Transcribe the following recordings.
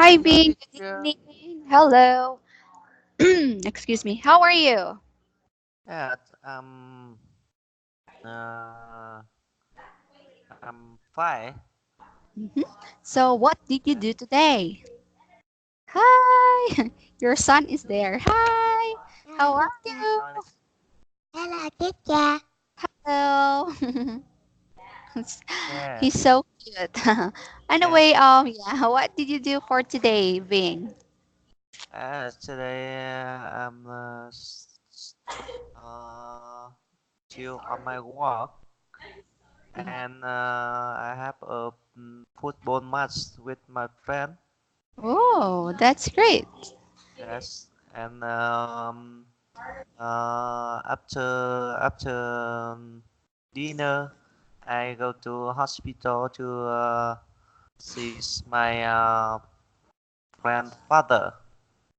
Hi, Bing. Hi, Good yeah, evening. Hello. Excuse me. How are you? yeah, uh, I'm fine. Mhm. So, what did you do today? Hi. Your son is there. Hi. How Hello, are teacher. you? Hello, teacher. Hello. Yeah, He's so cute. yeah. Anyway, yeah. What did you do for today, Bing? Today I'm chill on my work, and I have a football match with my friend. Oh, that's great. Yes, and after dinner, I go to hospital to see my friend father.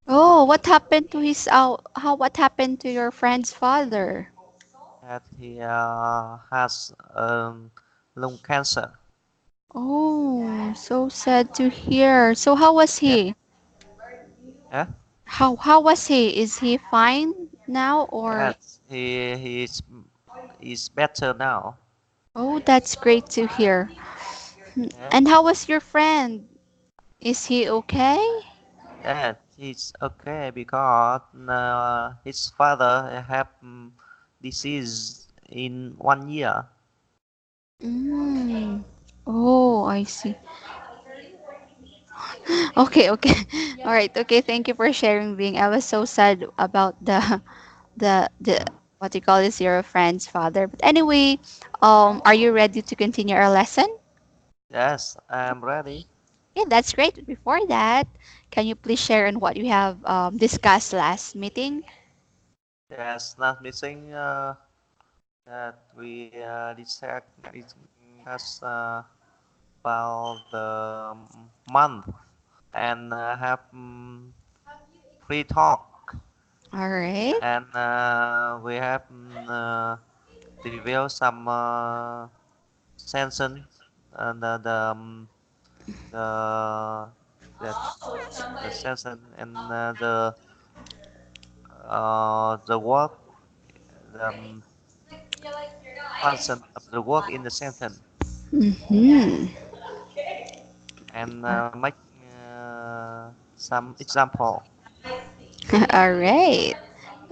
Oh, what happened to his how what happened to your friend's father? That he has lung cancer. Oh, so sad to hear. So how was Yeah, he? yeah, How was he? Is he fine now or yes. He's better now. Oh, that's great to hear. Yeah, And how was your friend? Is he okay? yeah. He's okay because his father have disease in 1 year. Mm. Oh, I see. Okay, okay. All right. Okay, thank you for sharing, Bing. I was so sad about the what you call this your friend's father. But anyway, are you ready to continue our lesson? Yes, I'm ready. Yeah, that's great. But before that, can you please share on what you have discussed last meeting? Yes, not missing that we discuss about the month and have free talk. All right. And we have revealed some sentence and the the the sentence and the work the function of the work in the sentence Mm-hmm. and make some example. All right.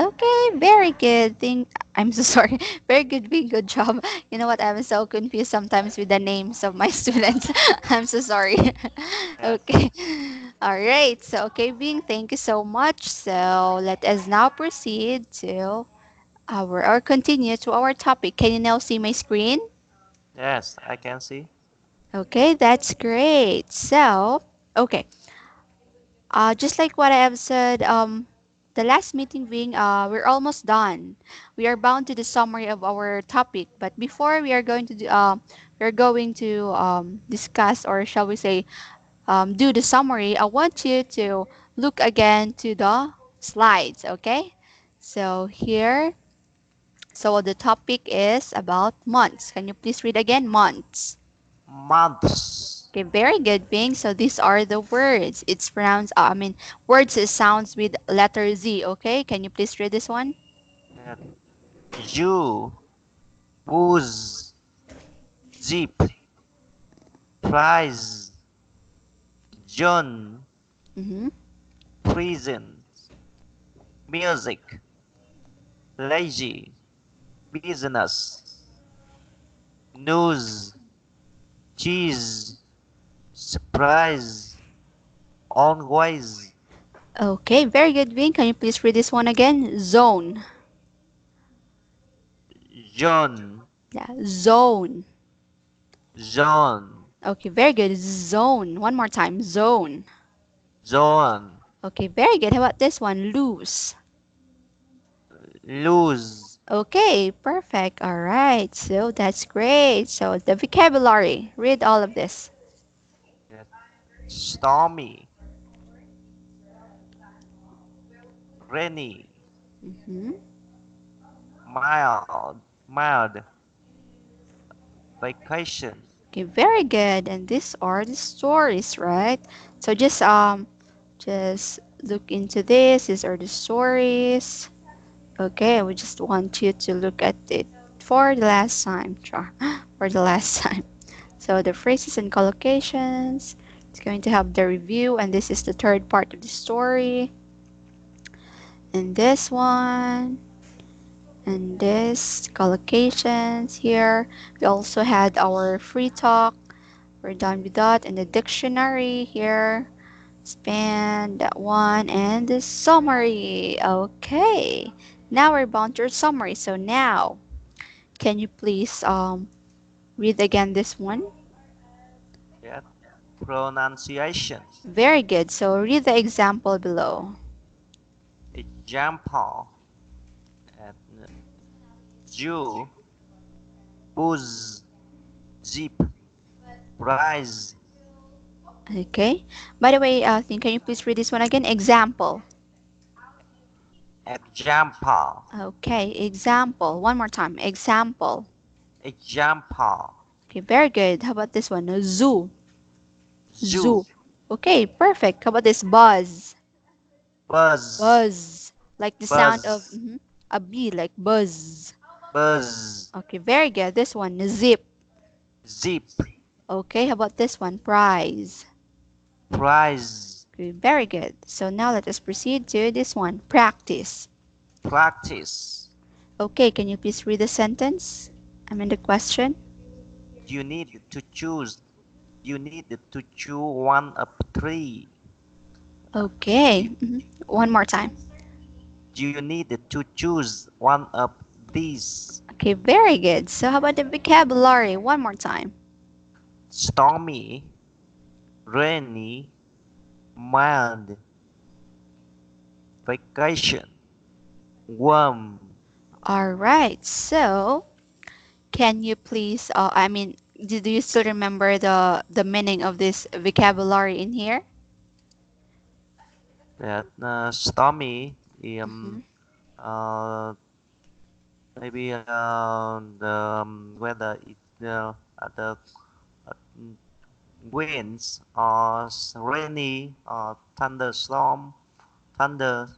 Okay, very good. I'm so sorry. Very good, being good job. You know what? I'm so confused sometimes with the names of my students. I'm so sorry. Yes, Okay. All right. So, okay, Bing, thank you so much. So, let us now proceed to our or continue to our topic. Can you now see my screen? yes, I can see. Okay, that's great. So, okay. Just like what I have said, the last meeting being, we're almost done. We are bound to the summary of our topic, but before we're going to discuss, or shall we say, do the summary. I want you to look again to the slides. Okay, so here, so the topic is about months. Can you please read again, months? Months. Okay, very good, Bing. So these are the words. It's pronounced, words it sounds with letter Z. Okay, can you please read this one? Yeah. Jew, booze, jeep, prize, John, Mm-hmm. prison, music, lazy, business, news, cheese, surprise, always, Okay, very good, Bing. Can you please read this one again? Zone. John, Yeah, zone. John, Okay, very good. Zone. One more time. Zone. John, Okay, very good. How about this one? Loose. lose, Okay, perfect. All right. So that's great. So the vocabulary. Read all of this. yeah. Stormy, rainy, Mm-hmm. mild, vacation, Okay, very good. And these are the stories, right? So just look into this. These are the stories. Okay, we just want you to look at it for the last time. For the last time. So the phrases and collocations. It's going to have the review, and this is the third part of the story. And this one, and this collocations here. We also had our free talk. We're done with that, and the dictionary here. Span that one and the summary. Okay, now we're bound to our summary. So now, can you please read again this one? Yeah. Pronunciation. Very good. So read the example below. Example. At Jew, booze, zip, prize. Okay. By the way, think can you please read this one again? Example. Example. Okay. Example. One more time. Example. Example. Okay. Very good. How about this one? Zoo. Zoo, Zoo. Okay. Perfect. How about this? Buzz. buzz, Buzz. Like the sound of buzz, a bee, like buzz. buzz, Okay, very good. This one, zip. zip, Okay, how about this one, prize? prize, Okay, very good. So now let us proceed to this one, practice. practice. Okay, can you please read the sentence? I mean the question. You need to choose. You need to choose one of three. Okay, You, one more time. you need to choose one of these. Okay, very good. So how about the vocabulary? One more time. Stormy, rainy, mild, vacation, warm. All right. So can you please? I mean, do you still remember the meaning of this vocabulary in here? That stormy. Mm-hmm. Uh, Maybe the weather is the uh, winds or rainy or thunderstorm, thunder,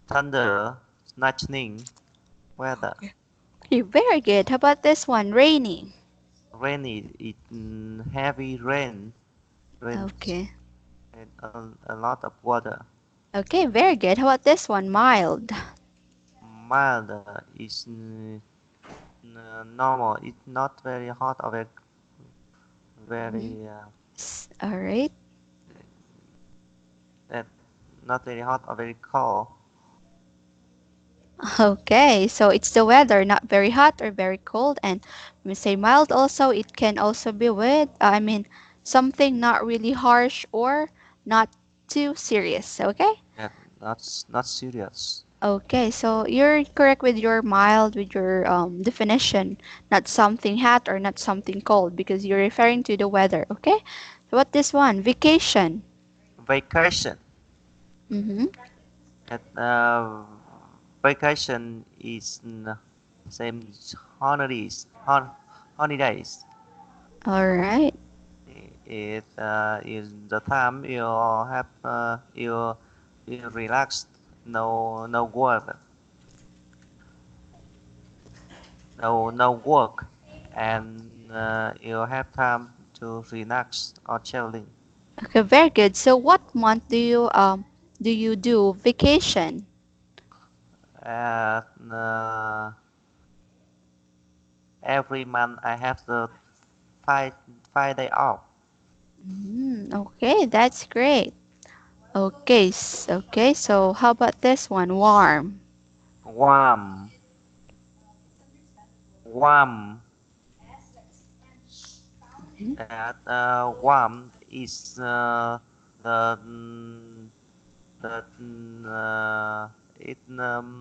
thunder, lightning weather. Okay, very good. How about this one? Rainy. Rainy is heavy rain, rains, Okay. and a lot of water. Okay, very good. How about this one? Mild. Mild is normal. It's not very hot or very, Mhm. very All right. uh, not very hot or very cold. Okay, so it's the weather, not very hot or very cold. And when we say mild, also, it can also be with, I mean, something not really harsh or not too serious. Okay? Yeah, not serious. Okay, so you're correct with your mild, with your definition, not something hot or not something cold, because you're referring to the weather. Okay? So what this one? Vacation. Vacation. Mm-hmm. At vacation is same holidays. Holidays. All right. It is the time you have you relax. No work. No work, and you have time to relax or chilling. Okay, very good. So what month do you do vacation? And every month I have the five 5 day off. Okay, that's great. Okay, okay. So how about this one? Warm. Warm, warm. That warm is the the it uh,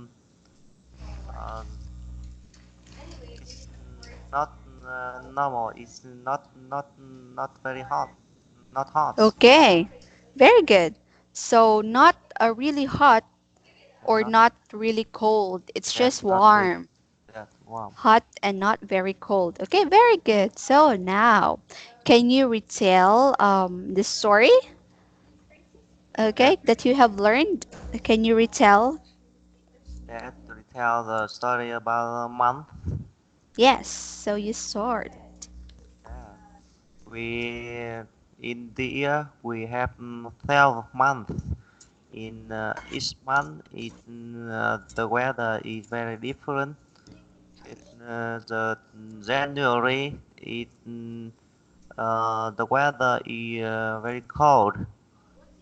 it's not normal. It's not very hot. Not hot. Okay, very good. So not a really hot or Not not really cold. It's that just not very warm. that warm. Hot and not very cold. Okay, very good. So now, Can you retell the story, That okay, that you have learned? Can you retell? that retell the story about a month. Yes, so you sort. Yeah. We in the year we have 12 months. In each month, the weather is very different. The January, the weather is very cold,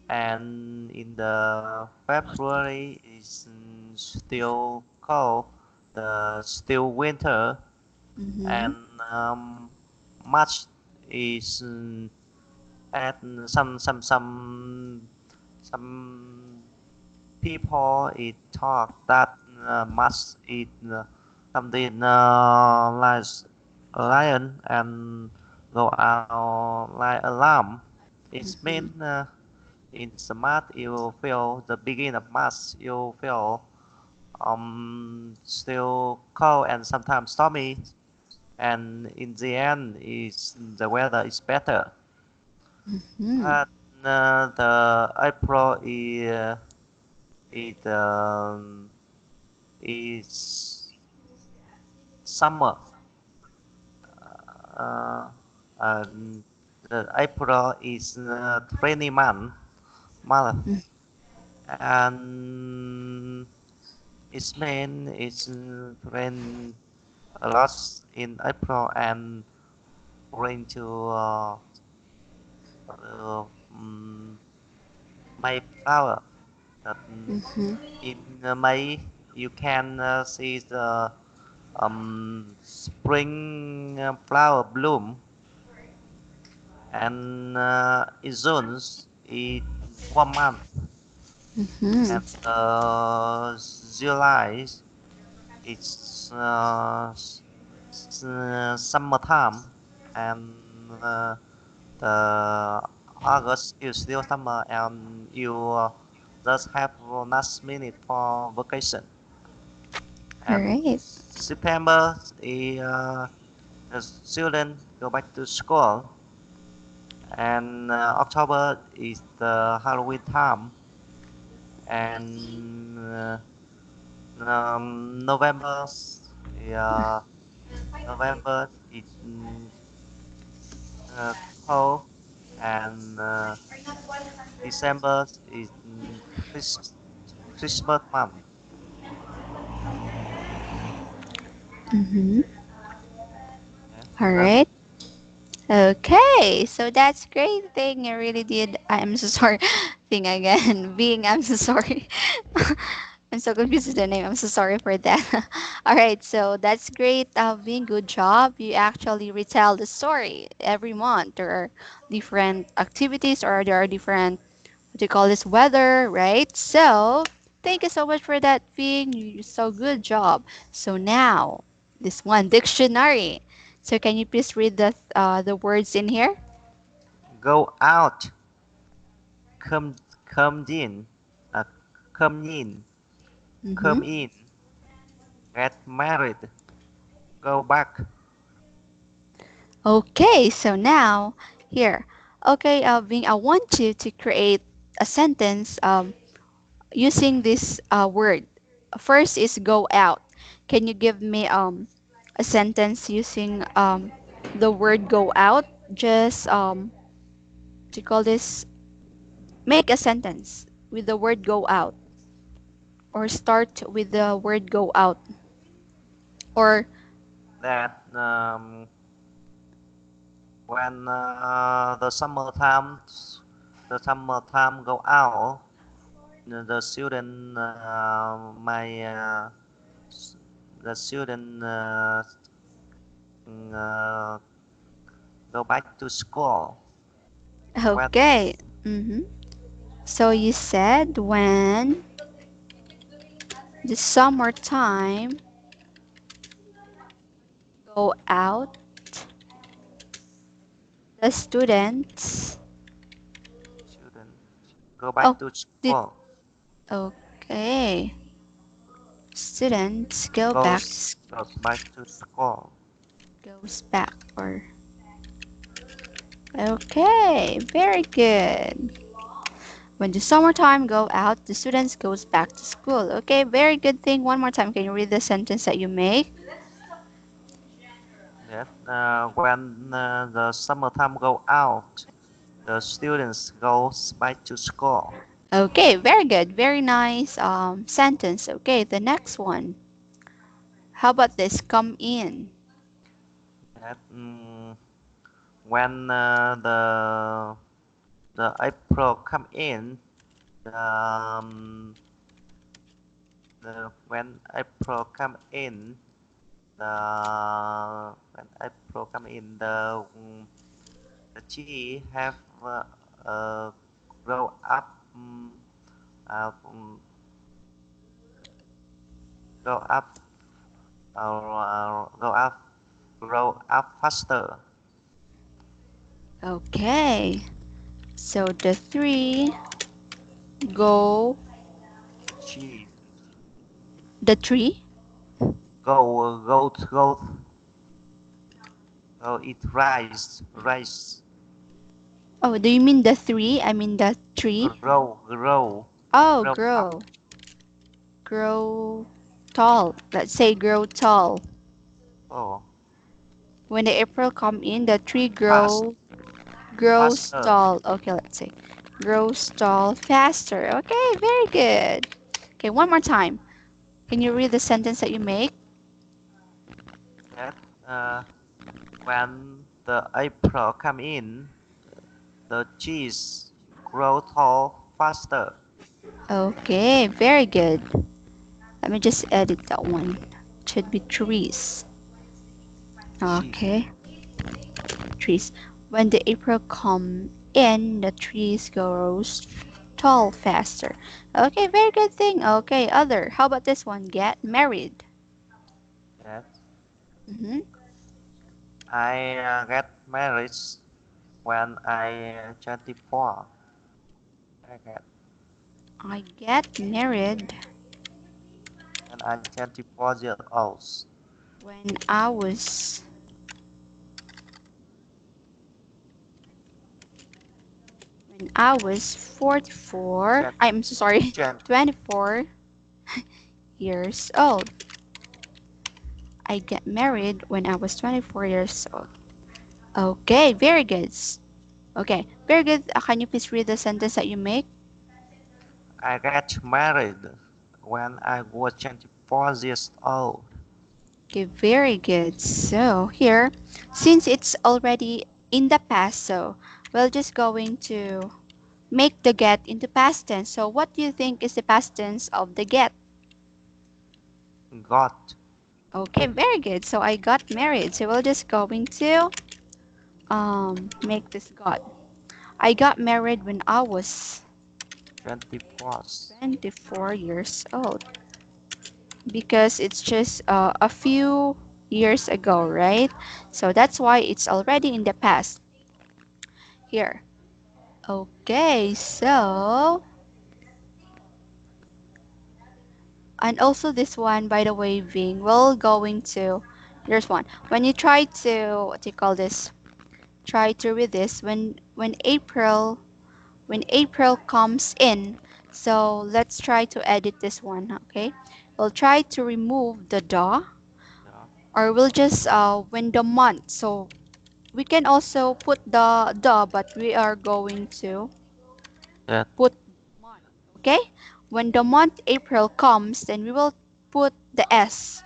and in the February is still cold, the still winter, Mm-hmm. and March is at some people it talk that must eat something like a lion and go out like a lamb. It Mm-hmm. means in the March you feel the beginning of March you feel still cold and sometimes stormy, and in the end is the weather is better. Mm-hmm. But the April is is summer. Uh, and the April is 20 month, and it means it's rain a lot in April and rain to uh, um, May flower. That Mm-hmm. in May you can see the spring flower bloom, and in June it's one month, Mm-hmm. and July it's summertime, and the August is still summer, and you just have last minute for vacation. All And right. September, the student go back to school, and October is the Halloween time, and November, uh, November is uh, cold, and December is Chris, Christmas month. Mm-hmm. Yeah, All that's right. Okay, so that's great thing. You really did. I'm so sorry. Thing again. Being, I'm so sorry. I'm so confused with the name. I'm so sorry for that. All right, so that's great. Being good job. You actually retell the story every month. There are different activities, or there are different, what do you call this, weather, right? So thank you so much for that, Being. You so good job. So now this one dictionary. So can you please read the words in here? go out, come come in, uh, come in, Mm-hmm. come in, get married, go back. Okay, so now here. Okay, Bing, I want you to create a sentence using this word. First is go out. Can you give me a sentence using the word go out? Just what do you call this? Make a sentence with the word go out, or start with the word go out, or That when the summertime go out, the student may s- the student uh, go back to school. When okay. Mm-hmm. So you said when the summertime go out, the students. student go Oh, back to did school, okay. Students go back to goes back to school. goes back or Okay, very good. When the summertime go out, the students goes back to school. Okay, very good thing. One more time, can you read the sentence that you make? Yes. When the summertime go out, the students goes back to school. Okay, very good. Very nice sentence. Okay, the next one. How about this? Come in. Yes. When the April come in, the, when April come in, when April come in, the tree have uh, grow up uh, um, grow up grow up faster. Okay, so the three go Tree the tree. go it rise Oh, do you mean the three? I mean the tree. Oh, grow up. grow tall. Let's say grow tall. Oh, When the April come in, the tree fast grows faster. tall. Okay, let's say grows tall faster. Okay, very good. Okay, one more time. Can you read the sentence that you make? That when the April come in, the trees grow tall faster. Okay, very good. Let me just edit that one. It should be trees. Trees. Okay, trees. When the April come in, the trees grows tall faster. Okay, very good thing. Okay, other. How about this one? Get married. That Mm-hmm. I get married when I 24. I get I get married when I 24 years old. when I was when I was 44. Gen, I'm so sorry, gen, 24 years old. I get married when I was 24 years old. Okay, very good. Okay, very good. Can you please read the sentence that you make? I get married when I was 24 years old. Okay, very good. So here, since it's already in the past, so we're just going to make the get into past tense. So what do you think is the past tense of the get? Got Okay, very good. So I got married. So we're just going to make this got. I got married when I was 24. 24 years old because it's just a few years ago, right? So that's why it's already in the past here. Okay, so and also this one, by the way, Ving, we're going to there's one. When you try to what do you call this? Try to read this when April comes in. So let's try to edit this one, okay? We'll try to remove the da Yeah. or we'll just when the month. So we can also put the but we are going to That put month, okay? When the month April comes, then we will put the s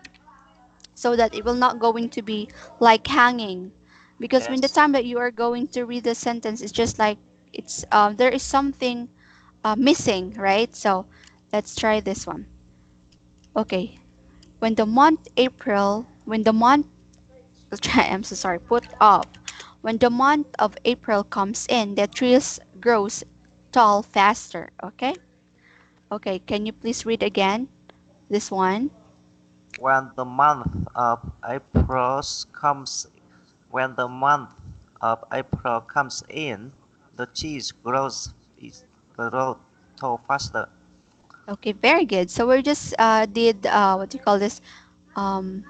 so that it will not going to be like hanging because when the yes. time that you are going to read the sentence it's just like it's there is something missing, right? So let's try this one. Okay, when the month April, when the month, let's try, I'm so sorry, put up. When the month of April comes in, the trees grows tall faster. Okay. Okay. Can you please read again this one? When the month of April comes, when the month of April comes in, the cheese grows is grow tall faster. Okay. Very good. So we just did what do you call this? Um,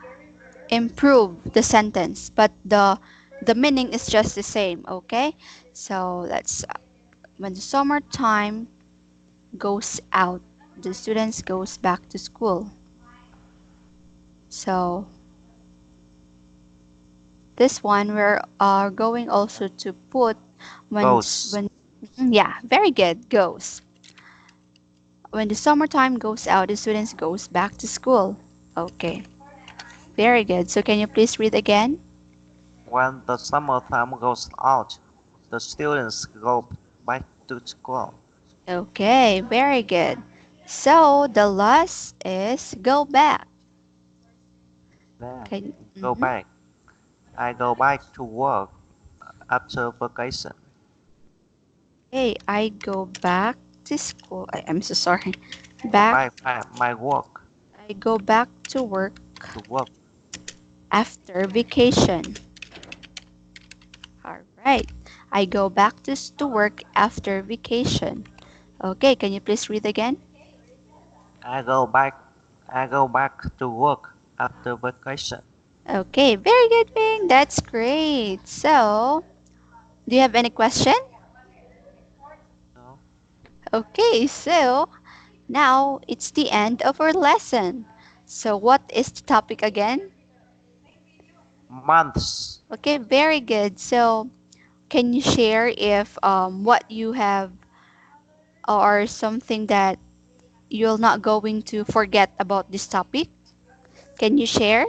improve the sentence, but the The meaning is just the same, okay? So let's when the summertime goes out, the students goes back to school. So this one we're going also to put Goes. when yeah, very good, goes. When the summertime goes out, the students goes back to school. Okay, very good. So can you please read again? When the summertime goes out, the students go back to school. Okay, very good. So the last is go back. Back. Okay. Go back. I go back to work after vacation. Okay, I go back to school. I'm so sorry. Back. My work I go back to work to work. after vacation. All right. I go back to work after vacation. Okay, can you please read again? I go back. I go back to work after vacation. Okay, very good, Bing. That's great. So, do you have any question? No. Okay, so now it's the end of our lesson. So, what is the topic again? Months. Okay, very good. So, can you share if what you have or something that you're not going to forget about this topic? Can you share?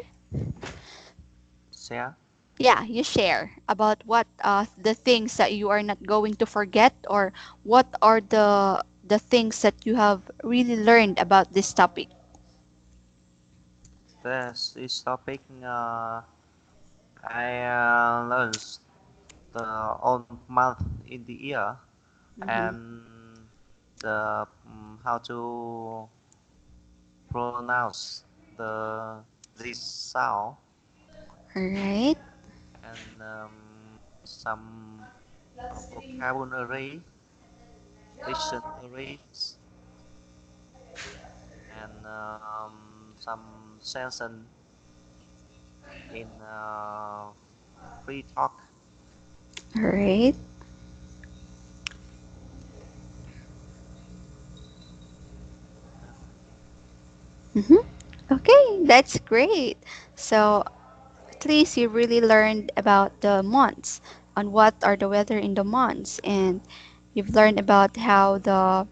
Share. Yeah, you share about what the things that you are not going to forget, or what are the things that you have really learned about this topic. This topic. I learned the old month in the year Mm-hmm. and the how to pronounce this sound All right. and some vocabulary, dictionaries, and some sentence in free talk. All right. Uh, Mm-hmm. Okay, that's great. So at least you really learned about the months, on what are the weather in the months, and you've learned about how the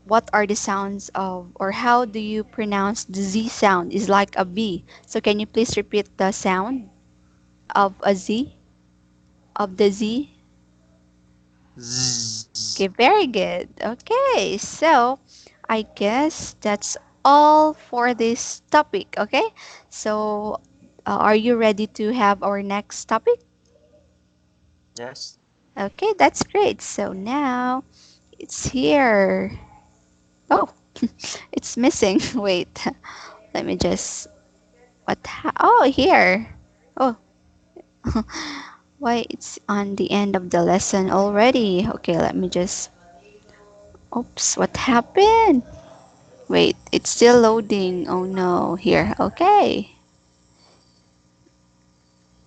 what are the sounds of, or how do you pronounce the Z sound is like a B. So can you please repeat the sound of a Z, of the Z? zzz. Okay, very good. Okay, so I guess that's all for this topic. Okay, so are you ready to have our next topic? Yes. Okay, that's great. So now it's here. Oh, it's missing. Wait, let me just. Oh, here. Oh, why it's on the end of the lesson already? Okay, let me just. Oops, what happened? Wait, it's still loading. Oh no, here. Okay.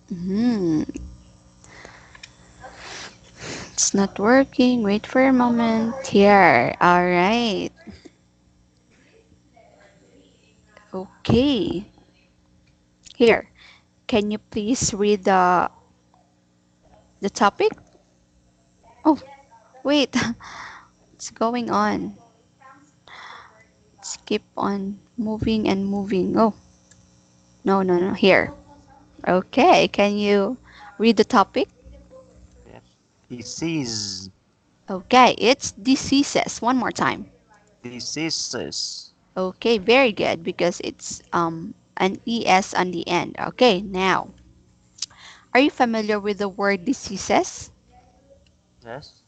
Hmm, it's not working. Wait for a moment. Here. All right. Okay. Here. Can you please read the topic? Oh, wait. What's going on? Let's keep on moving and moving. Oh, no, no, no. Here. Okay. Can you read the topic? Yes. Disease. Okay, it's diseases. One more time. Diseases. Okay, very good because it's an es on the end. Okay, now, are you familiar with the word diseases? Yes.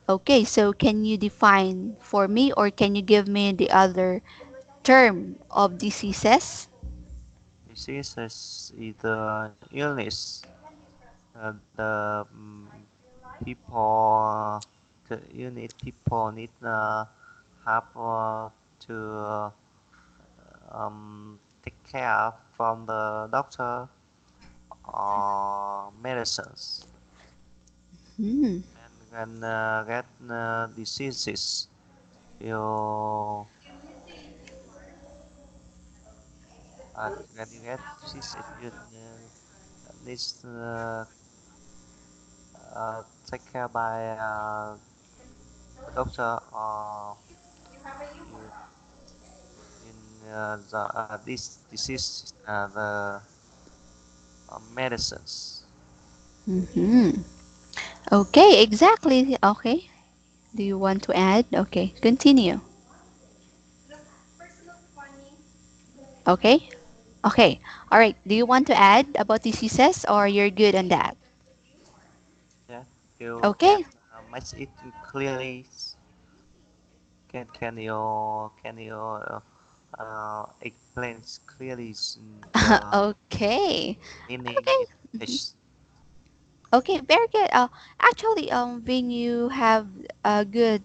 Okay, so can you define for me, or can you give me the other term of diseases? Diseases is the illness. The people, the unit people need have to take care from the doctor medicines Hmm. and can get diseases. You can you get disease if you need take care by the doctor or you in this disease the medicines. Hmm. Okay, exactly. Okay. Do you want to add? Okay, continue. Okay. Okay. All right. Do you want to add about diseases or you're good on that? Yeah, you can Okay. make it clearly. Can you explain clearly the Okay. meaning Okay. in Mhm. English? Okay, very good. Actually, when you have a good,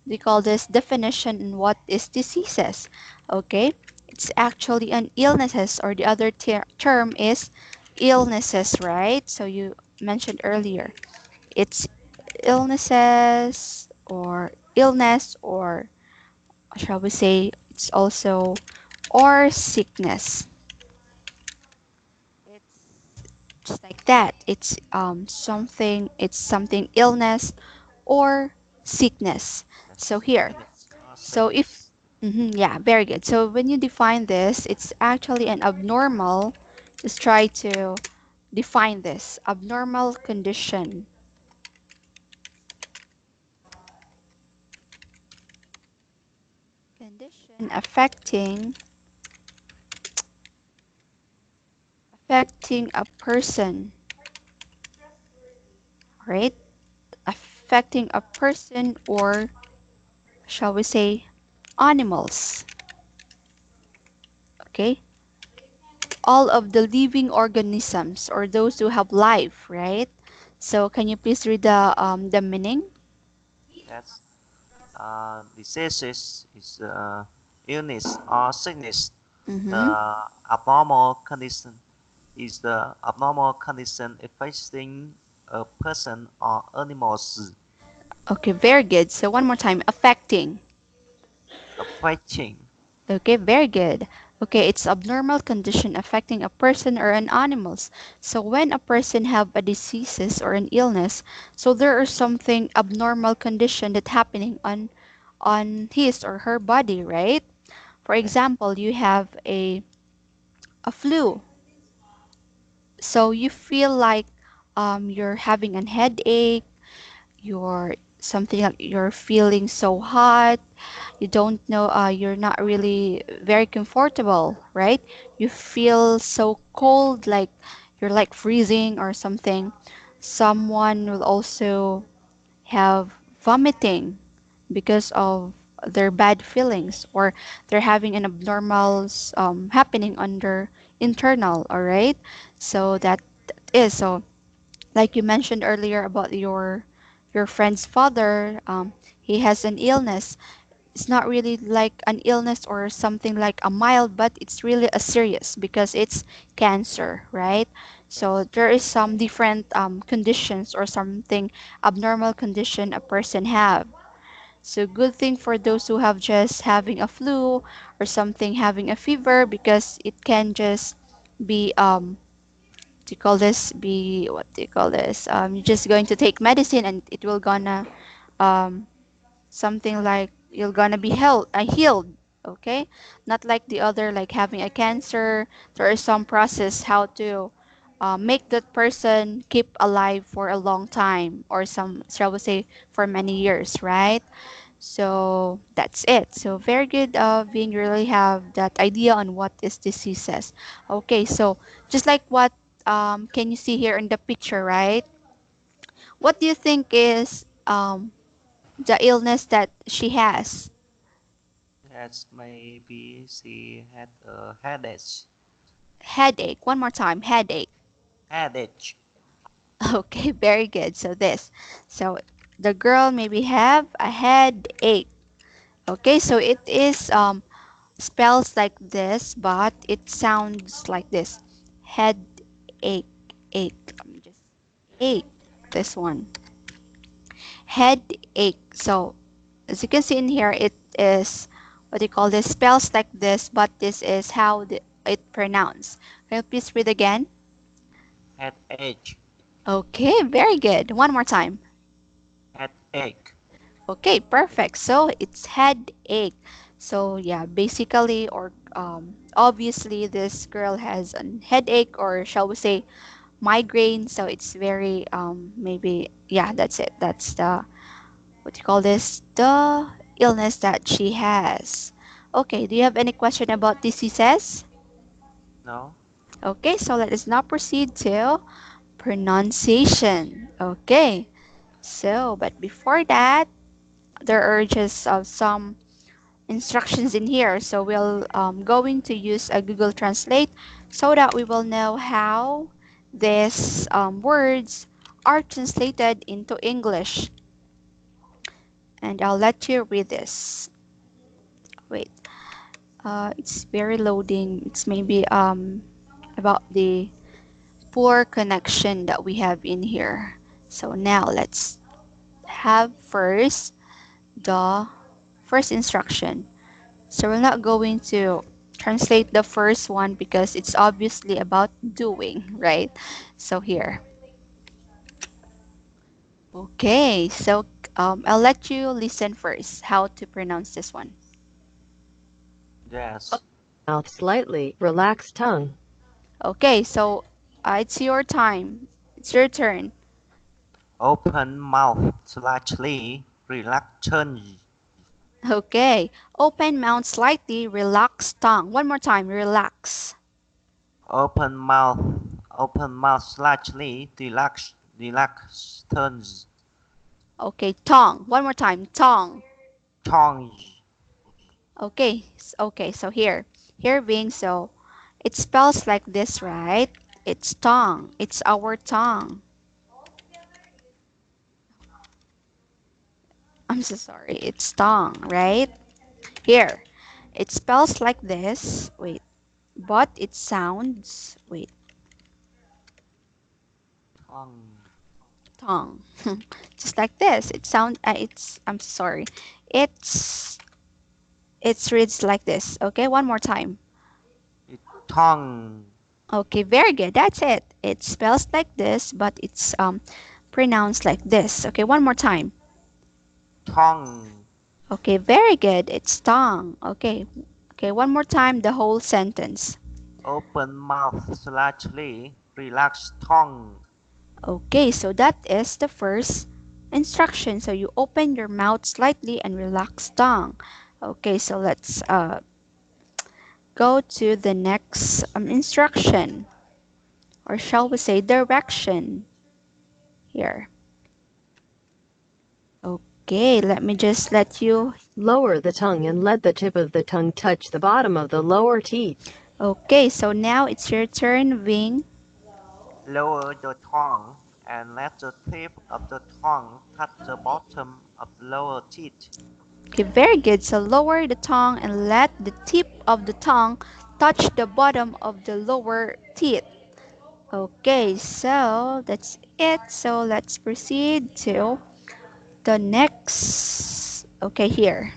we call this definition in what is diseases. Okay, it's actually an illnesses, or the other term is illnesses, right? So you mentioned earlier, it's illnesses or illness, or shall we say, it's also or sickness. It's just like that. It's something illness or sickness. So Yes, here, illness or so if sickness. yeah, very good. So when you define this, it's actually an abnormal. Just try to define this abnormal condition affecting a person, right? Affecting a person, or shall we say animals, okay? All of the living organisms, or those who have life, right? So can you please read the meaning? Yes, diseases is illness or sickness. Mm-hmm. The abnormal condition is the abnormal condition affecting a person or animals. Okay, very good. So one more time, affecting. Affecting. Okay, very good. Okay, it's abnormal condition affecting a person or an animals. So when a person have a diseases or an illness, so there is something abnormal condition that happening on his or her body, right? For Yes, example, you have a flu. So you feel like you're having a headache, you're something like you're feeling so hot, you don't know, you're not really very comfortable, right? You feel so cold, like you're like freezing or something. Someone will also have vomiting because of their bad feelings, or they're having an abnormal happening on their internal, all right? So that is so, like you mentioned earlier about your friend's father, he has an illness. It's not really like an illness or something like a mild, but it's really a serious because it's cancer, right? So yes, there is some different conditions or something abnormal condition a person have. So good thing for those who have just having a flu or something, having a fever, because it can just be do you call this be what do you call this you're just going to take medicine and it will gonna um something like you're gonna be healed, okay? Not like the other, like having a cancer. There is some process how to make that person keep alive for a long time, or some, shall we say, for many years, right? So that's it. So very good, being really have that idea on what is diseases. Okay, so just like what can you see here in the picture, right? What do you think is the illness that she has? yes. Maybe she had a headache. Headache. One more time, headache. Headache. Okay, very good. So this. So the girl maybe have a headache. Okay, so it is spells like this, but it sounds like this. Headache. Ache. Let me just ache. This one. Headache. So as you can see in here, it is what you call this spells like this, but this is how it pronounced. Can you please read again? headache, Okay, very good. One more time. headache. Okay, perfect. So it's headache. So yeah, basically or obviously this girl has a headache, or shall we say migraine. So it's very maybe yeah, that's it. That's the what do you call this? The illness that she has. Okay, do you have any question about diseases? No, Okay, so let us now proceed to pronunciation. Okay, so but before that, there are just some instructions in here. So we'll going to use a Google Translate so that we will know how these words are translated into English. And I'll let you read this. Wait, it's very loading. It's maybe about the poor connection that we have in here. So now let's have first the first instruction. So we're not going to translate the first one because it's obviously about doing, right? So here. Okay, so I'll let you listen first how to pronounce this one. yes. Mouth slightly, relax tongue. Okay, so it's your time. It's your turn. Open mouth slightly, reluctant. Okay, open mouth slightly, relax tongue. One more time, relax. Open mouth, open mouth slightly, reluctant. Okay, tongue. One more time, tongue. Tongue, Okay, okay, so here being so, it spells like this, right? It's tongue. It's our tongue. I'm so sorry. It's tongue, right? Here, it spells like this. Wait, but it sounds. Wait, tongue, tongue. Just like this. It sound. It's. I'm sorry. It's. It reads like this. Okay, one more time. it, tongue, Okay, very good. That's it. It spells like this, but it's pronounced like this. Okay, one more time. tongue. Okay, very good. It's tongue. Okay. Okay, one more time the whole sentence. Open mouth slightly, relax tongue. Okay, so that is the first instruction. So you open your mouth slightly and relax tongue. Okay, so let's go to the next instruction, or shall we say direction here. Okay, let me just let you. Lower the tongue and let the tip of the tongue touch the bottom of the lower teeth. Okay, so now it's your turn, Ving. Lower the tongue and let the tip of the tongue touch the bottom of the lower teeth. Okay, very good. So lower the tongue and let the tip of the tongue touch the bottom of the lower teeth. Okay, so that's it. So let's proceed to the next. Okay, here.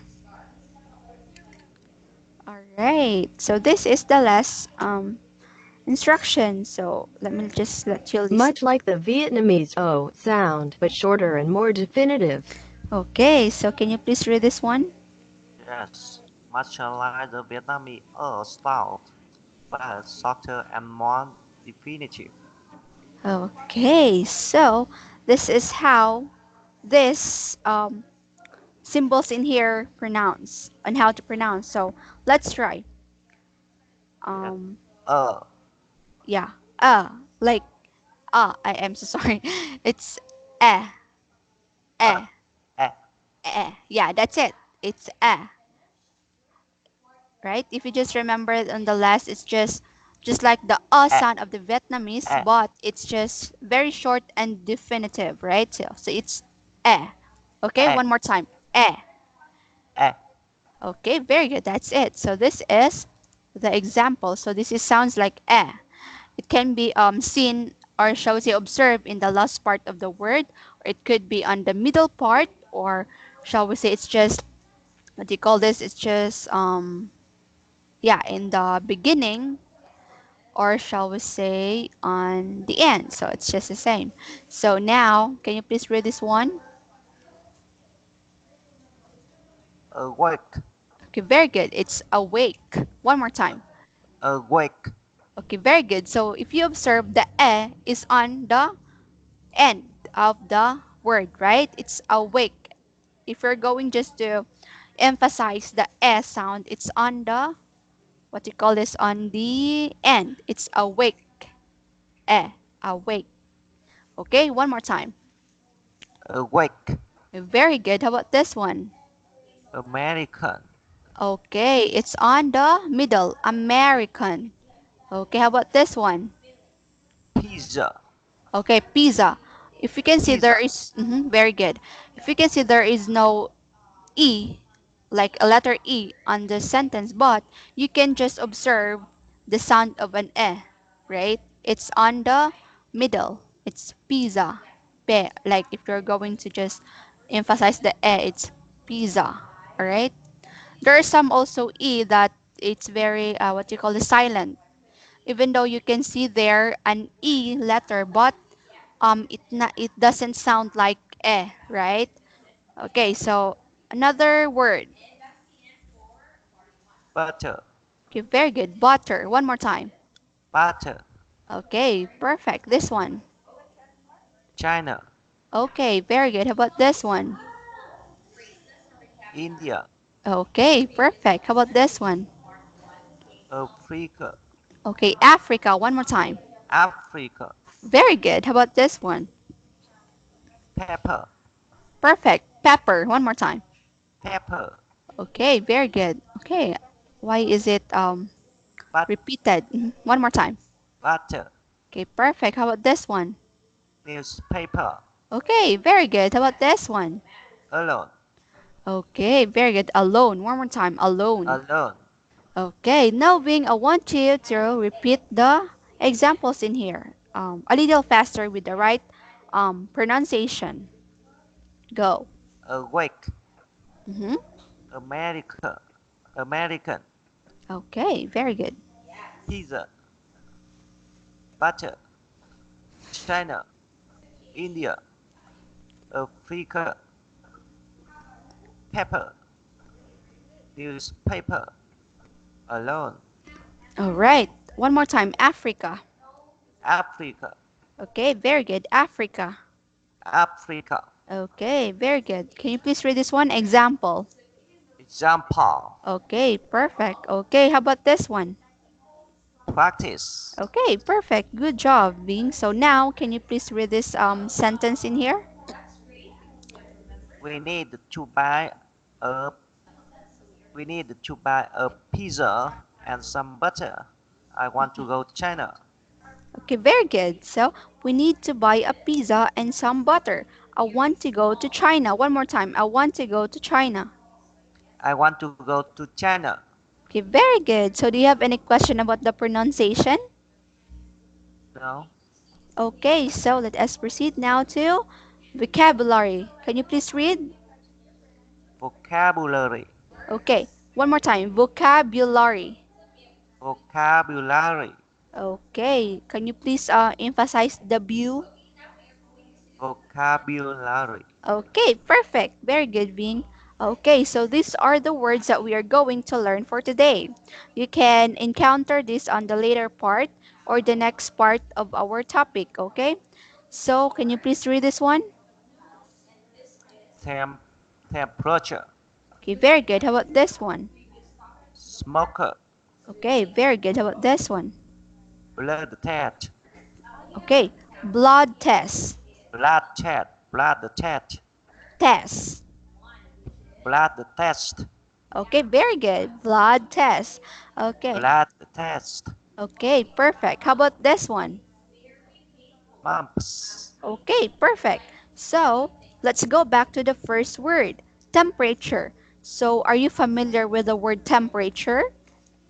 All right. So this is the last instruction. So let me just let you listen. Much like the Vietnamese O sound, but shorter and more definitive. Okay, so can you please read this one? Yes, much like the Vietnamese style, but softer and more definitive. Okay, so this is how this symbols in here pronounce and how to pronounce. So let's try. Yes. Um, Uh, yeah, like I am so sorry. It's uh, eh, eh, Yeah, that's it. It's right? If you just remember it on the last, it's just like the eh, sound of the Vietnamese, eh, but it's just very short and definitive, right? So it's eh. Okay, eh, one more time. Eh. eh, Okay, very good. That's it. So this is the example. So this is sounds like eh. It can be seen or shall we say observe in the last part of the word, or it could be on the middle part, or shall we say it's just, what do you call this, it's just yeah, in the beginning, or shall we say on the end, so it's just the same. So now can you please read this one? Awake, Okay, very good, it's awake. One more time. awake. Okay, very good. So if you observe, the e is on the end of the word, right? It's awake. If you're going just to emphasize the e sound, it's on the, what you call this, on the end. It's awake. E, awake. Okay, one more time. Awake. Very good. How about this one? American. Okay, it's on the middle. American. Okay, how about this one? Pizza. Okay, pizza. If you can see, there Pizza. is very good. If you can see, there is no e, like a letter e on the sentence, but you can just observe the sound of an e, right? It's on the middle. It's pizza. Like if you're going to just emphasize the e, it's pizza. All right. There are some also e that it's very what you call the silent. Even though you can see there an e letter, but it doesn't sound like eh, right? Okay, so another word. Butter. Okay, very good. Butter. One more time. Butter. Okay, perfect. This one. China. Okay, very good. How about this one? India. Okay, perfect. How about this one? Africa. Okay, Africa. One more time. Africa. Very good. How about this one? Pepper. Perfect. Pepper. One more time. Pepper. Okay, very good. Okay, why is it But repeated? One more time. butter. Okay, perfect. How about this one? Newspaper. Okay, very good. How about this one? Alone. Okay, very good. Alone. One more time. Alone. Alone. Okay, now being, I want you to repeat the examples in here a little faster with the right pronunciation. Go. Awake. hmm America. American. Okay, very good. Pizza. Butter. China. India. Africa. Pepper. Newspaper. Alone. All right. One more time. Africa. Africa. Okay, very good. Africa. Africa. Okay, very good. Can you please read this one? Example. Example. Okay, perfect. Okay, how about this one? Practice. Okay, perfect. Good job, Bing. So now, can you please read this sentence in here? We need to buy a we need to buy a pizza and some butter. I want to go to China. Okay, very good. So we need to buy a pizza and some butter. I want to go to China. One more time. I want to go to China. I want to go to China. Okay, very good. So do you have any question about the pronunciation? No. Okay, so let us proceed now to vocabulary. Can you please read? Vocabulary. Okay, one more time. Vocabulary. Vocabulary. Okay, can you please emphasize the bu? Vocabulary. Okay, perfect. Very good, Vin. Okay, so these are the words that we are going to learn for today. You can encounter this on the later part or the next part of our topic, okay? So, can you please read this one? Temp temperature. Okay, very good. How about this one? Smoker. Okay, very good. How about this one? Blood test. Okay, blood test. Blood test. Blood test. Test. Blood test. Okay, very good. Blood test. Okay. Blood test. Okay, perfect. How about this one? Mumps. Okay, perfect. So, let's go back to the first word, temperature. So, are you familiar with the word temperature?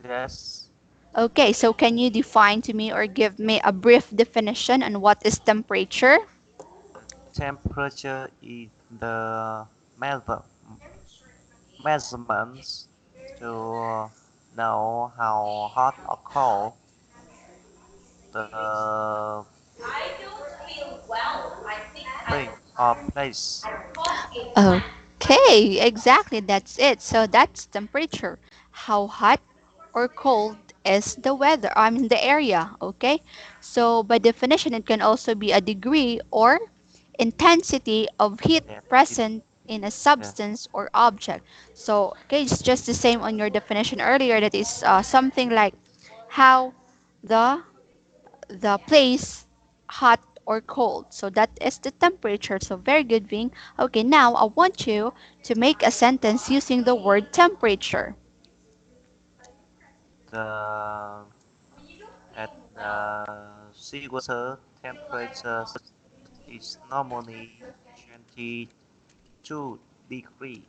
Yes. Okay, so can you define to me or give me a brief definition on what is temperature? The temperature is the measurements to know how hot or cold the thing or place. Okay, exactly. That's it. So that's temperature. How hot or cold is the weather? I mean, the area. Okay. So by definition, it can also be a degree or intensity of heat Yes, it, present in a yeah, substance or object. So, okay, it's just the same on your definition earlier. That is something like how the place hot or cold. So that is the temperature. So very good, Ving. Okay, now I want you to make a sentence using the word temperature. the at seawater temperature is normally 22 degree.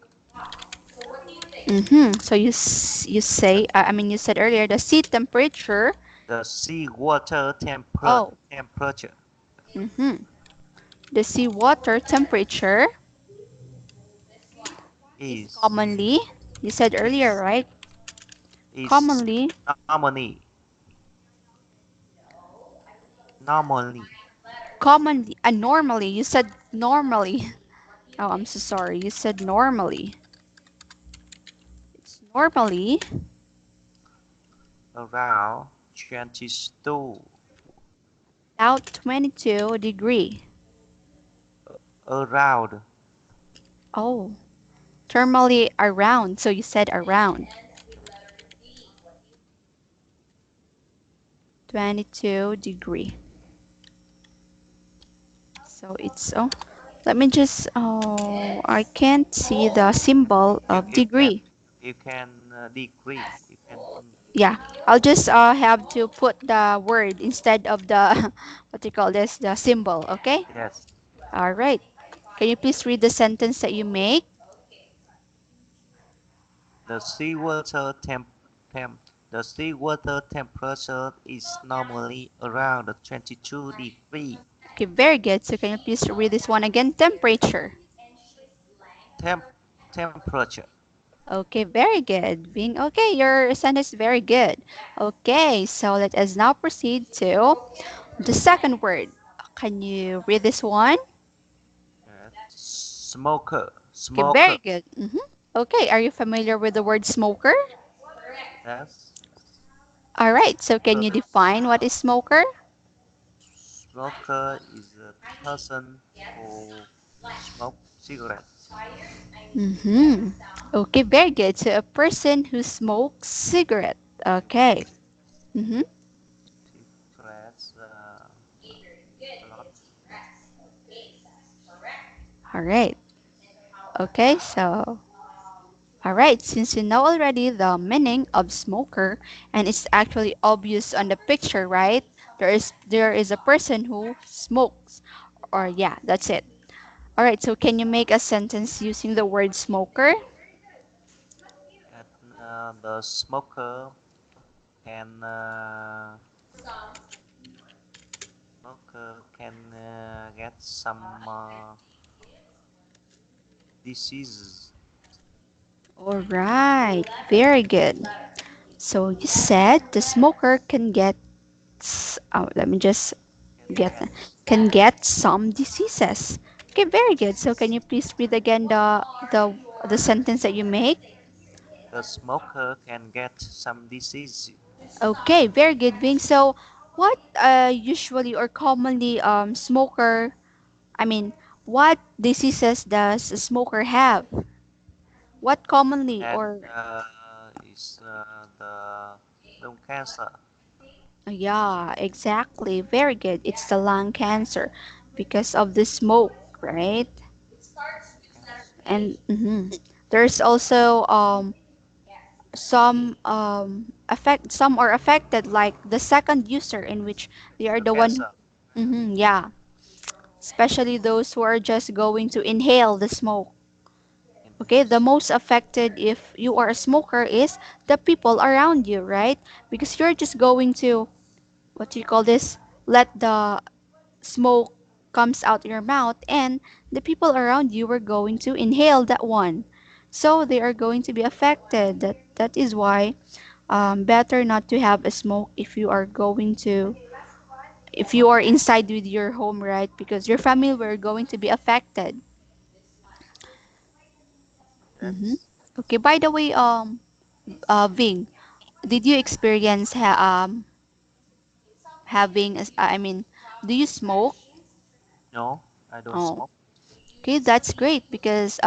So you say I mean you said earlier the sea temperature. The seawater Oh, temperature mm-hmm. The seawater temperature is is commonly, you said earlier, is right? is Commonly, normally commonly, normally. You said normally. Oh, I'm so sorry. You said normally. It's normally around 22 about 22 degree. around Oh, thermally around. So you said around 22 degree. So it's oh, let me just oh, I can't see the symbol you, of degree. you can degree you can Yeah, I'll just have to put the word instead of the what do you call this, the symbol. Okay. yes All right. Can you please read the sentence that you make? the seawater the seawater temperature is normally around 22 degree. Okay, very good. So can you please read this one again? Temperature. Temp temperature. Okay, very good. Being okay, your sentence is very good. Okay, so let us now proceed to the second word. Can you read this one? Smoker. Okay, very good. Okay, are you familiar with the word smoker? Yes. All right, so can Uh, you define what is smoker? Smoker is a person who smoke cigarettes. Mm-hmm. Okay, very good. So a person who smokes cigarette. Okay. Mm-hmm. Cigarettes a lot. All right. Okay, so all right, since you know already the meaning of smoker and it's actually obvious on the picture, right? There is a person who smokes. Or yeah, that's it. All right, so can you make a sentence using the word smoker? And the smoker can get some diseases. All right, very good. So you said the smoker can get oh, let me just Can get get can get some diseases. Okay, very good. So can yes. you please read again the sentence that you make? The smoker can get some disease. Okay, very good, Ving. So, what usually or commonly smoker? I mean, what diseases does a smoker have? What commonly That or is the lung cancer. yeah, exactly. Very good. It's the lung cancer because of the smoke, right? Cancer. And there's also some are affected like the second user in which they are The the one. cancer Yeah, especially those who are just going to inhale the smoke. Okay, the most affected if you are a smoker is the people around you, right? Because you're just going to, what do you call this, let the smoke comes out your mouth, and the people around you are going to inhale that one, so they are going to be affected. That is why better not to have a smoke if you are going to, if you are inside with your home, right? Because your family were going to be affected. Mm-hmm. Yes. Okay, by the way, Ving, did you experience having I mean, do you smoke? No, I don't Oh, smoke. okay, that's great because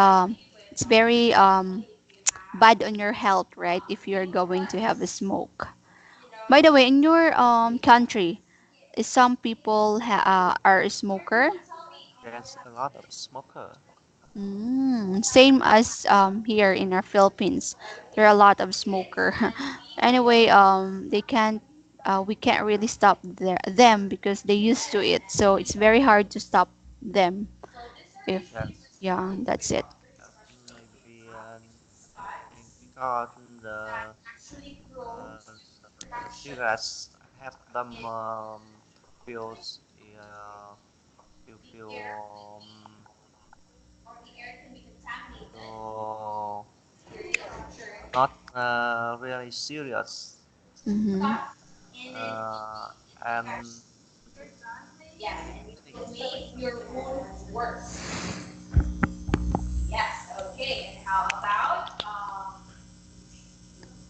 it's very bad on your health, right? If you're going to have a smoke. By the way, in your country, is some people are a smoker? There's a lot of smoker. Same as here in our Philippines, there are a lot of smoker. Anyway, they can't. We can't really stop them because they used to it. So it's very hard to stop them. If Yes. yeah, that's it. Yes. Maybe because uh, the cigarettes have them feels feel feel not really serious, Mm-hmm. uh, and think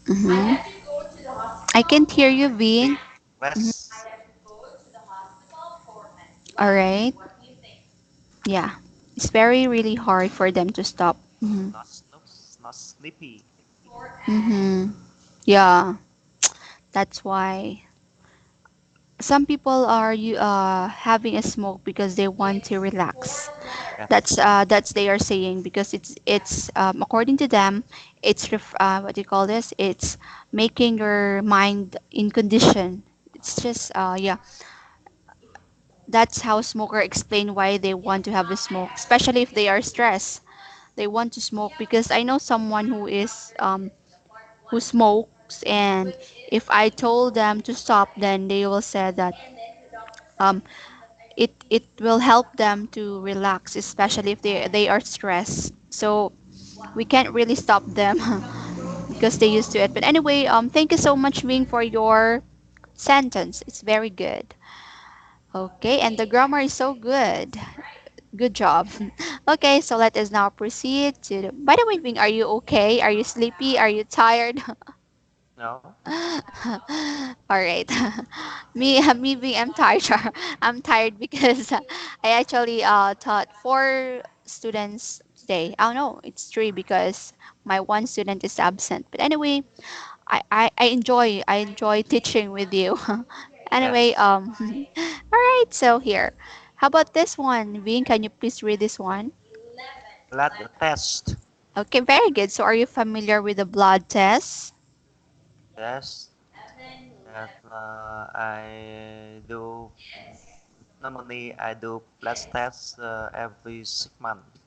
Mm-hmm. I can't hear you, Vin. think less All right. Yeah, it's very really hard for them to stop. Mm-hmm. not snooks, not sleepy. Mm-hmm. Yeah, that's why some people are you having a smoke because they want to relax. Yes. That's they are saying because it's according to them, it's what do you call this? It's making your mind in condition. It's just yeah, that's how smoker explain why they want to have a smoke, especially if they are stressed. They want to smoke because I know someone who is who smokes, and if I told them to stop, then they will say that um, it will help them to relax, especially if they are stressed. So we can't really stop them because they used to it. But anyway, thank you so much, Ming, for your sentence. It's very good. Okay, and the grammar is so good. Good job. Okay, so let us now proceed to the, by the way, Ming, are you okay? Are you sleepy? Are you tired? No. All right. Me being I'm tired. I'm tired because I actually taught four students today. Oh no, it's three because my one student is absent. But anyway, I enjoy teaching with you. Anyway, Yes. all right. So here, how about this one, Vin? Can you please read this one? Let the test. Okay, very good. So are you familiar with the blood test? Yes. That I do normally I do blood tests every 6 months.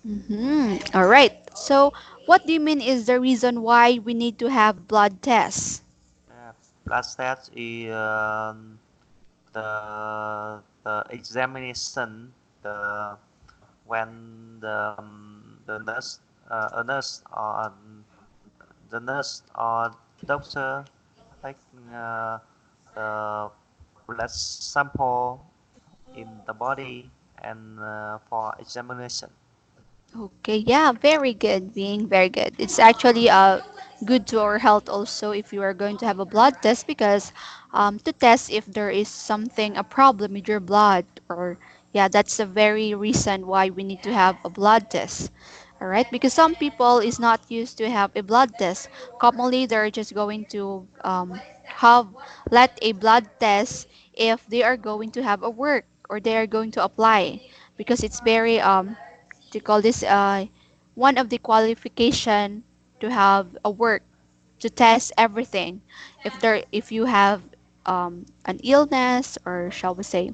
Mm-hmm. All right. So, what do you mean is the reason why we need to have blood tests? Blood test is the examination the when the nurse a nurse or the nurse or doctor take the blood sample in the body and for examination. Okay, yeah, very good, being very good. It's actually good to our health also if you are going to have a blood test because to test if there is something, a problem with your blood, or yeah, that's the very reason why we need to have a blood test. All right, because some people is not used to have a blood test. Commonly, they're just going to have let a blood test if they are going to have a work or they are going to apply because it's very to call this one of the qualification to have a work to test everything if you have an illness, or shall we say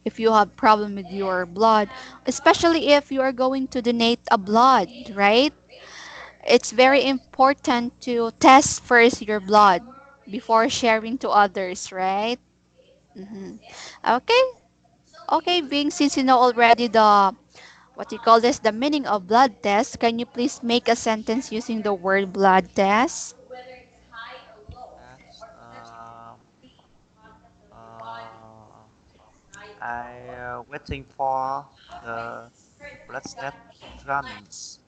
if you have problem with your blood, especially if you are going to donate a blood, right? It's very important to test first your blood before sharing to others, right? Hmm. Okay. Okay, Bing, since you know already the what you call this, the meaning of blood test, can you please make a sentence using the word blood test? Yes. Uh, I waiting for the blood test runs.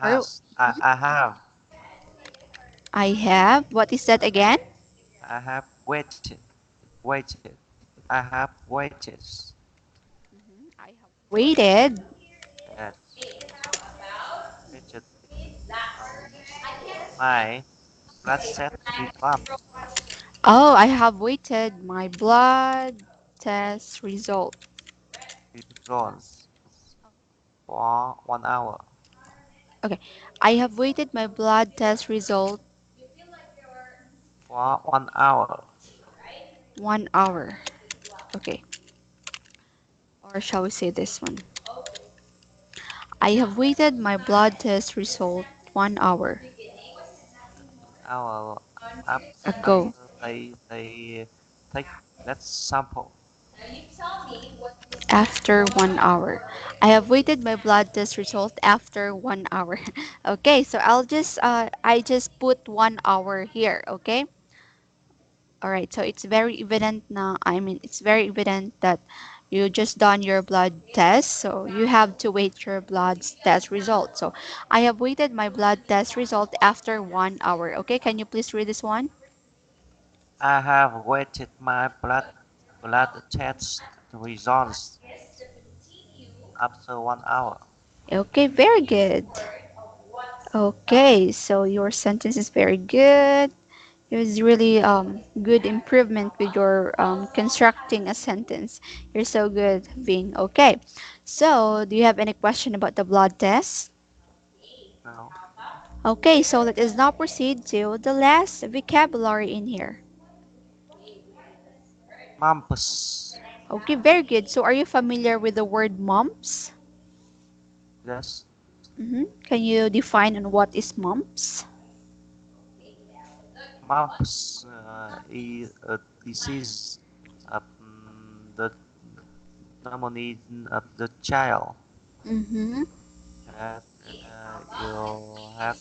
Or I have I have. What is that again? I have waited. I have waited. I have waited. Yes, waited. Um, my blood test results. Oh, I have waited my blood test result. Results for 1 hour. Okay, I have waited my blood test result For 1 hour. 1 hour. Okay, or shall we say this one? I have waited my blood test result 1 hour 1 hour ago. after they take that sample. After 1 hour. I have waited my blood test result after 1 hour. Okay, so I just put 1 hour here, okay? Alright, so it's very evident now. I mean, it's very evident that you just done your blood test, so you have to wait your blood test result. So I have waited my blood test result after 1 hour. Okay, can you please read this one? I have waited my blood test results after 1 hour. Okay, very good. Okay, so your sentence is very good. It was really good improvement with your constructing a sentence. You're so good, Ving. Okay, so do you have any question about the blood test? No. Okay, so let us now proceed to the last vocabulary in here. Mumps. Okay, very good. So are you familiar with the word mumps? Yes. Can you define on what is mumps? Mumps is a disease of the pneumonia of the child. Mm-hmm. That you have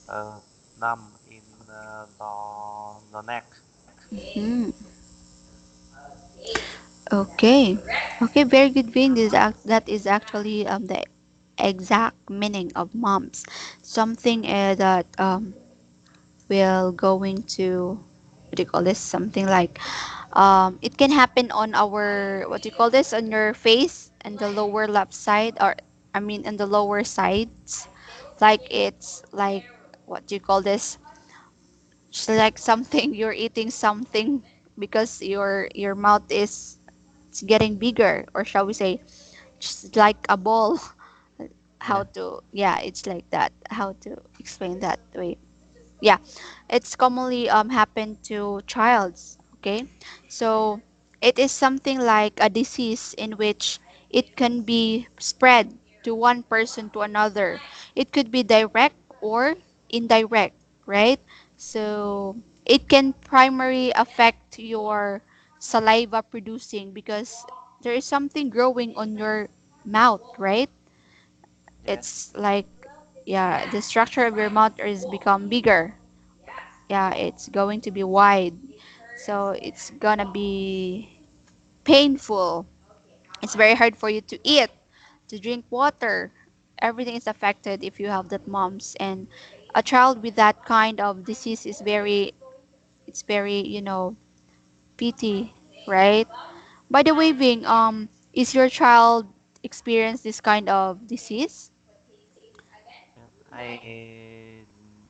a numb in the neck. Hmm. Okay. Okay, very good, Vin. That is actually the exact meaning of mumps. Something that will going to what do you call this? Something like it can happen on our what do you call this on your face and the lower left side or I mean on the lower sides. Like it's like what do you call this? It's like something you're eating something because your mouth is it's getting bigger or shall we say just like a ball. How Yeah. to yeah it's like that how to explain that way. Yeah, it's commonly happen to childs. Okay, so it is something like a disease in which it can be spread to one person to another. It could be direct or indirect, right? So it can primarily affect your saliva producing because there is something growing on your mouth, right? Yes. It's like yeah the structure of your mouth is become bigger. Yeah, it's going to be wide, so it's gonna be painful. It's very hard for you to eat, to drink water. Everything is affected if you have that mumps, and a child with that kind of disease is very it's very pity, right? By the way, Ving, is your child experience this kind of disease? Yeah. I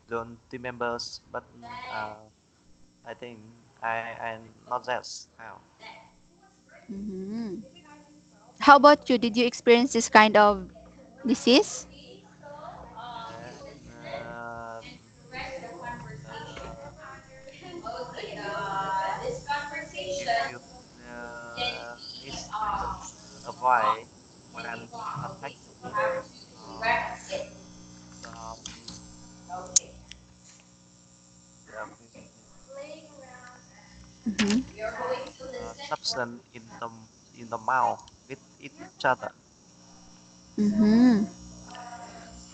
don't remember, but I think I not that how. Hmm. How about you, did you experience this kind of disease? Yes. Uh, Prai when attacking uh, some um, Mm-hmm. substance in the mouth with each other. Mm-hmm.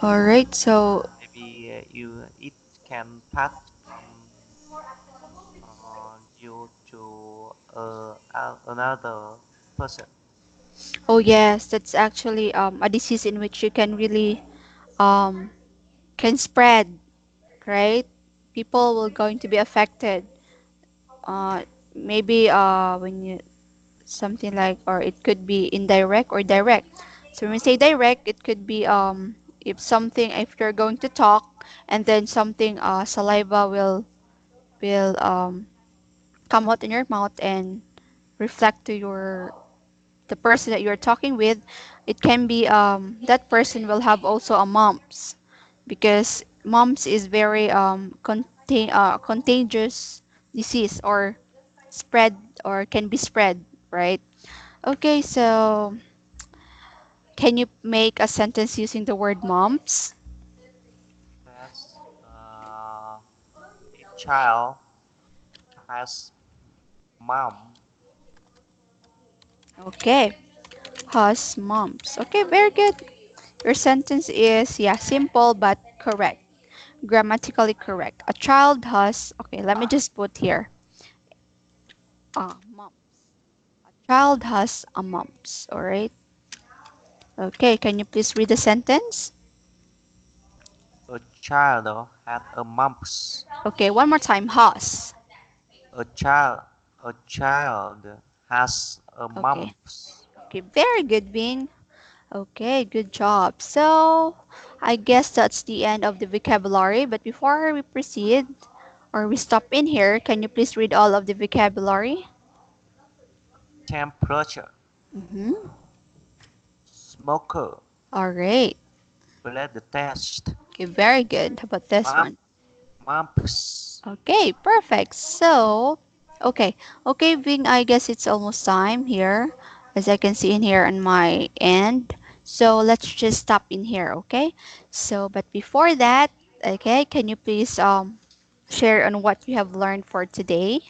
All right. So, Maybe you it can pass from you to another person. oh yes, that's actually a disease in which you can really um can spread, right? People will going to be affected. Maybe when you something like, or it could be indirect or direct. So when we say direct, it could be if something, if you're going to talk and then something saliva will come out in your mouth and reflect to your the person that you're talking with. It can be that person will have also a mumps, because mumps is very contagious disease, or spread, or can be spread, right? Okay, so can you make a sentence using the word mumps? That's a child has mom. Okay, has mumps. Okay, very good. Your sentence is, yeah, simple but correct. Grammatically correct. A child has, okay, let me just put here. Mumps. A child has a mumps. All right. Okay, can you please read the sentence? A child had a mumps. Okay, one more time. Has. A child a child has a Okay. mumps. Okay, very good, Bing. Okay, good job. So, I guess that's the end of the vocabulary. But before we proceed, or we stop in here, can you please read all of the vocabulary? Temperature, Mm-hmm. smoker, All right. blood test, Okay, very good. How about this mump, one? mumps. Okay, perfect. So, okay. Okay, Ving, I guess it's almost time here, as I can see in here on my end. So, let's just stop in here, okay? So, but before that, okay, can you please share on what you have learned for today?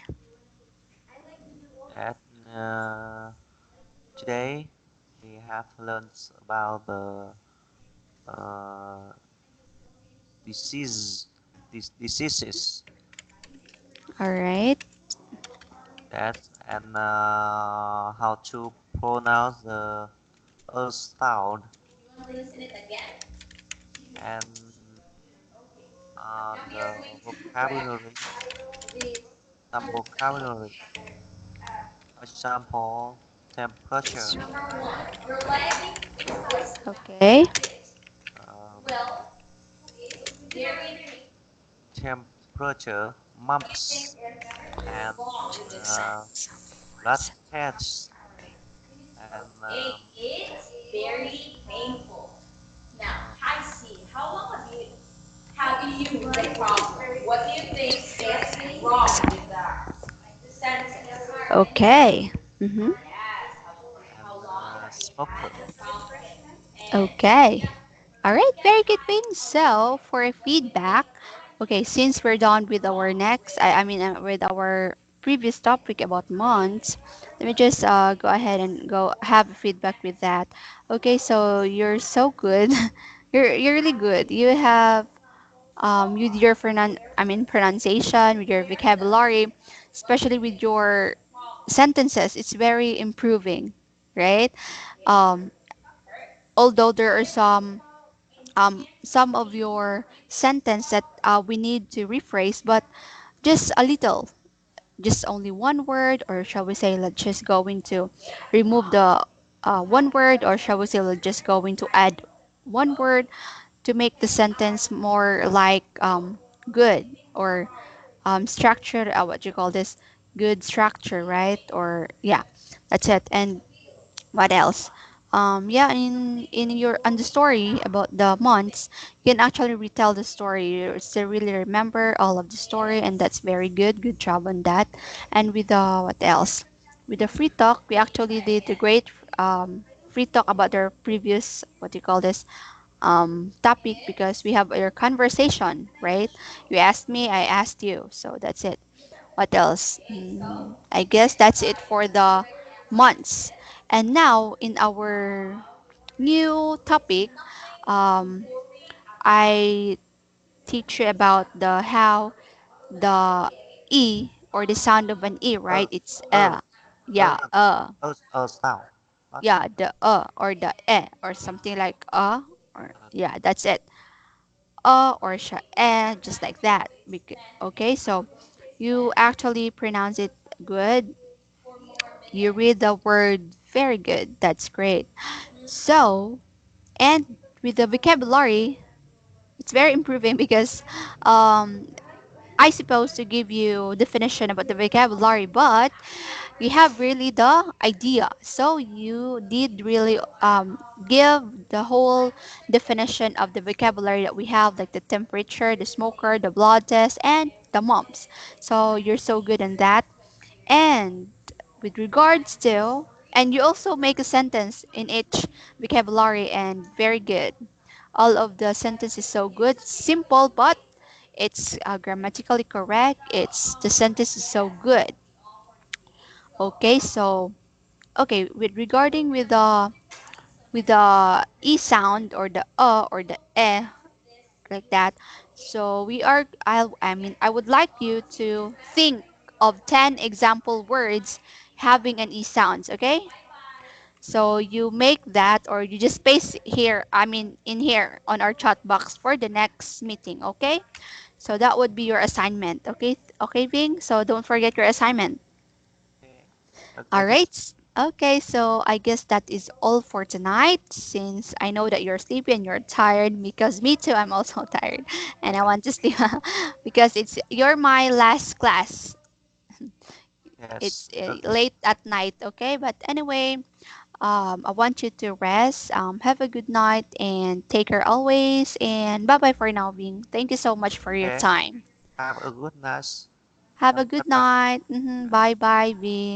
And today we have learned about the uh, disease, diseases All right. that and how to pronounce the sound and the vocabulary, some vocabulary, for example, temperature, Okay. um, temperature, mumps, and uh, blood tests, and um, Okay. Mm-hmm. and smoker. Okay. All right, very good thing. So, for feedback, okay, since we're done with our with our previous topic about months, let me just go ahead and go have feedback with that. Okay, so you're so good. You're really good. You have with your pronunciation, with your vocabulary, especially with your sentences, it's very improving, right? Um, although there are some of your sentence that we need to rephrase, but just a little, just only one word, or shall we say, let's just going to remove the one word, or shall we say, let's just going to add one word to make the sentence more like good, or structured. What you call this? Good structure, right? Or yeah, that's it. And what else? Yeah, in your on the story about the months, you can actually retell the story. You still really remember all of the story, and that's very good. Good job on that. And with the what else? With the free talk, we actually did a great free talk about our previous, what do you call this, topic, because we have our conversation, right? You asked me, I asked you, so that's it. What else? I guess that's it for the months. And now in our new topic, um, I teach you about the how the e or the sound of an e, right? Uh, It's uh, yeah, sound. Not yeah, the or the or something like or yeah, that's it. Or just like that. Okay, so you actually pronounce it good. You read the word very good. That's great. So, and with the vocabulary, it's very improving because um, I suppose to give you definition about the vocabulary, but you have really the idea. So you did really give the whole definition of the vocabulary that we have, like the temperature, the smoker, the blood test, and the mumps. So you're so good in that. And with regards to, and you also make a sentence in each vocabulary, and very good. All of the sentence is so good, simple, but it's grammatically correct. It's the sentence is so good. Okay, so okay, with regarding with the e sound or the or the like that. So we are I would like you to think of 10 example words having an e sounds, okay? So you make that, or you just paste here, in here on our chat box for the next meeting, okay? So that would be your assignment, okay? Okay, Ving? So don't forget your assignment. Okay. Okay, All right. teacher. Okay, so I guess that is all for tonight. Since I know that you're sleepy and you're tired, because me too, I'm also tired, and I Yes. want to sleep because you're my last class. It's Yes. Okay. late at night, okay? But anyway, I want you to rest. Have a good night and take care always. And bye bye for now, Bing. Thank you so much for your Okay. time. Have a good night. Have a Bye good bye. night. Bye bye, Bing.